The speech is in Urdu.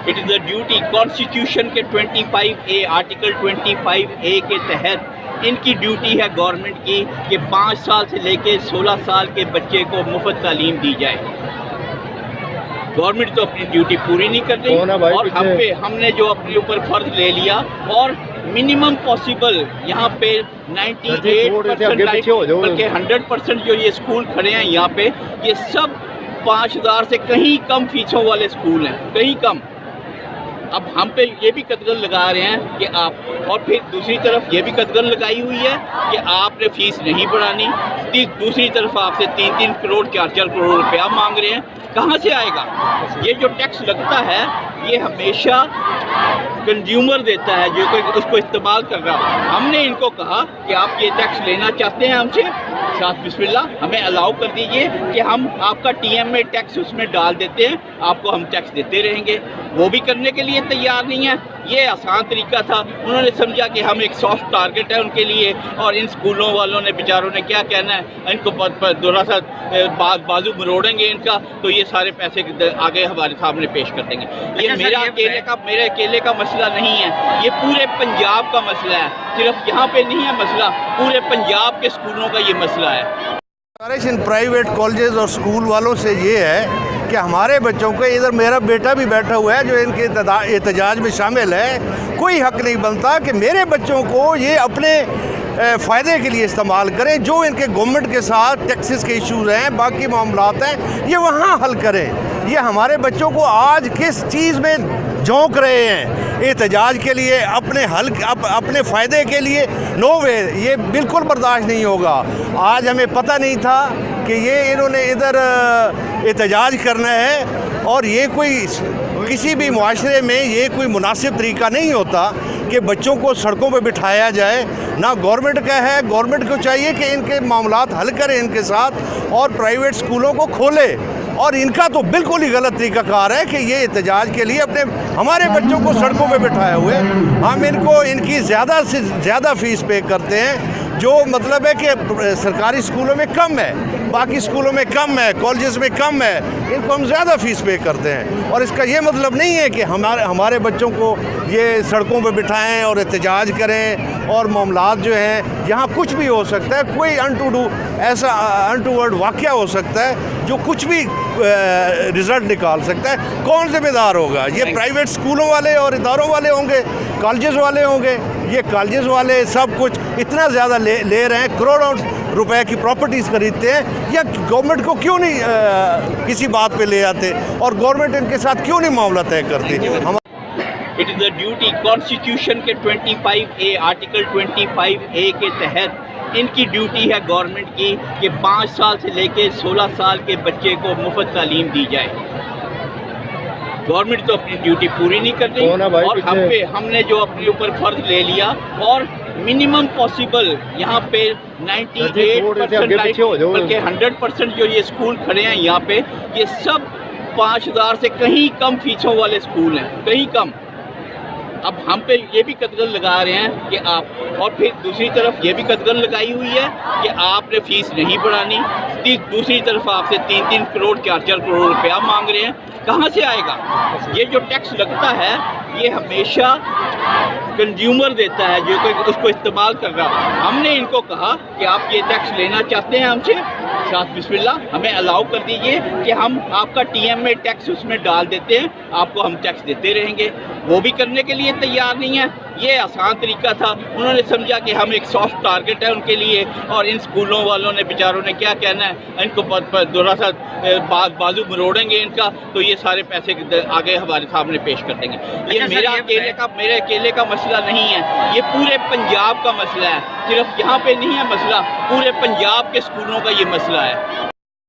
It is a duty constitution کے 25A آرٹیکل 25A کے تحت ان کی ڈیوٹی ہے گورنمنٹ کی کہ 5 سال سے لے کے 16 سال کے بچے کو مفت تعلیم دی جائے۔ گورنمنٹ تو اپنی ڈیوٹی پوری نہیں کر رہی اور ہم نے جو اپنے اوپر فرض لے لیا اور منیمم پاسبل یہاں پہ 98% بلکہ 100% جو یہ اسکول کھڑے ہیں یہاں پہ یہ سب 5000 سے کہیں کم فیسوں والے اسکول ہیں، کہیں کم۔ اب ہم پہ یہ بھی قدغن لگا رہے ہیں کہ آپ، اور پھر دوسری طرف یہ بھی قدغن لگائی ہوئی ہے کہ آپ نے فیس نہیں بڑھانی، دوسری طرف آپ سے 3 کروڑ 4 کروڑ روپیہ مانگ رہے ہیں۔ کہاں سے آئے گا؟ یہ جو ٹیکس لگتا ہے یہ ہمیشہ کنزیومر دیتا ہے جو کہ اس کو استعمال کر رہا ہے۔ ہم نے ان کو کہا کہ آپ یہ ٹیکس لینا چاہتے ہیں ہم سے، ساتھ بسم اللہ ہمیں الاؤ کر دیجئے کہ ہم آپ کا TMA ٹیکس اس میں ڈال دیتے ہیں، آپ کو ہم ٹیکس دیتے رہیں گے۔ وہ بھی کرنے کے لیے تیار نہیں ہے۔ یہ آسان طریقہ تھا، انہوں نے سمجھا کہ ہم ایک سافٹ ٹارگٹ ہے ان کے لیے، اور ان اسکولوں والوں نے بیچاروں نے کیا کہنا ہے، ان کو تھوڑا سا بازو مروڑیں گے ان کا تو یہ سارے پیسے آگے ہمارے سامنے پیش کر دیں گے۔ یہ میرے اکیلے کا مسئلہ نہیں ہے، یہ پورے پنجاب کا مسئلہ ہے، صرف یہاں پہ نہیں ہے مسئلہ، پورے پنجاب کے اسکولوں کا یہ مسئلہ ہے۔ ان پرائیویٹ کالجز اور اسکول والوں سے یہ ہے کہ ہمارے بچوں کو، ادھر میرا بیٹا بھی بیٹھا ہوا ہے جو ان کے احتجاج میں شامل ہے، کوئی حق نہیں بنتا کہ میرے بچوں کو یہ اپنے فائدے کے لیے استعمال کریں۔ جو ان کے گورنمنٹ کے ساتھ ٹیکسز کے ایشوز ہیں، باقی معاملات ہیں، یہ وہاں حل کریں۔ یہ ہمارے بچوں کو آج کس چیز میں جھونک رہے ہیں احتجاج کے لیے، اپنے فائدے کے لیے، نو وے، یہ بالکل برداشت نہیں ہوگا۔ آج ہمیں پتہ نہیں تھا کہ یہ انہوں نے ادھر احتجاج کرنا ہے، اور یہ کوئی کسی بھی معاشرے میں یہ کوئی مناسب طریقہ نہیں ہوتا کہ بچوں کو سڑکوں پہ بٹھایا جائے۔ نہ گورنمنٹ کا ہے، گورنمنٹ کو چاہیے کہ ان کے معاملات حل کرے ان کے ساتھ اور پرائیویٹ اسکولوں کو کھولے، اور ان کا تو بالکل ہی غلط طریقہ کار ہے کہ یہ احتجاج کے لیے ہمارے بچوں کو سڑکوں پہ بٹھائے ہوئے، ہم ان کی زیادہ سے زیادہ فیس پے کرتے ہیں، جو مطلب ہے کہ سرکاری اسکولوں میں کم ہے، باقی اسکولوں میں کم ہے، کالجز میں کم ہے، ان کو ہم زیادہ فیس پے کرتے ہیں۔ اور اس کا یہ مطلب نہیں ہے کہ ہمارے بچوں کو یہ سڑکوں پہ بٹھائیں اور احتجاج کریں، اور معاملات جو ہیں یہاں کچھ بھی ہو سکتا ہے، کوئی ایسا انٹوورڈ واقعہ ہو سکتا ہے جو کچھ بھی رزلٹ نکال سکتا ہے۔ کون ذمہ دار ہوگا؟ یہ پرائیویٹ اسکولوں والے اور اداروں والے ہوں گے، کالجز والے ہوں گے۔ یہ کالجز والے سب کچھ اتنا زیادہ لے رہے ہیں، کروڑوں روپے کی پراپرٹیز خریدتے ہیں، یا گورنمنٹ کو کیوں نہیں کسی بات پہ لے آتے، اور گورنمنٹ ان کے ساتھ کیوں نہیں معاملہ طے کرتی؟ It is a duty constitution کے 25A آرٹیکل 25A کے تحت ان کی ڈیوٹی ہے گورنمنٹ کی کہ 5 سال سے لے کے 16 سال کے بچے کو مفت تعلیم دی جائے۔ گورنمنٹ تو اپنی ڈیوٹی پوری نہیں کر رہی اور ہم نے جو اپنے اوپر فرض لے لیا، اور منیمم پاسبل یہاں پہ 98% بلکہ 100% جو یہ اسکول کھڑے ہیں یہاں پہ یہ سب 5000 سے کہیں کم فیسوں والے اسکول ہیں، کہیں کم۔ اب ہم پہ یہ بھی قدغن لگا رہے ہیں کہ آپ، اور پھر دوسری طرف یہ بھی قدغن لگائی ہوئی ہے کہ آپ نے فیس نہیں بڑھانی، دوسری طرف آپ سے 3 کروڑ 4 کروڑ روپیہ مانگ رہے ہیں۔ کہاں سے آئے گا؟ یہ جو ٹیکس لگتا ہے یہ ہمیشہ کنزیومر دیتا ہے جو کہ اس کو استعمال کر رہا ہے۔ ہم نے ان کو کہا کہ آپ یہ ٹیکس لینا چاہتے ہیں ہم سے، ساتھ بسم اللہ ہمیں الاؤ کر دیجئے کہ ہم آپ کا TMA ٹیکس اس میں ڈال دیتے ہیں، آپ کو ہم ٹیکس دیتے رہیں گے۔ وہ بھی کرنے کے لیے تیار نہیں ہے۔ یہ آسان طریقہ تھا، انہوں نے سمجھا کہ ہم ایک سافٹ ٹارگٹ ہے ان کے لیے، اور ان اسکولوں والوں نے بیچاروں نے کیا کہنا ہے، ان کو تھوڑا سا بازو مروڑیں گے ان کا تو یہ سارے پیسے آگے ہمارے سامنے پیش کر دیں گے۔ یہ میرے اکیلے کا مسئلہ نہیں ہے، یہ پورے پنجاب کا مسئلہ ہے، صرف یہاں پہ نہیں ہے مسئلہ، پورے پنجاب کے اسکولوں کا یہ مسئلہ ہے۔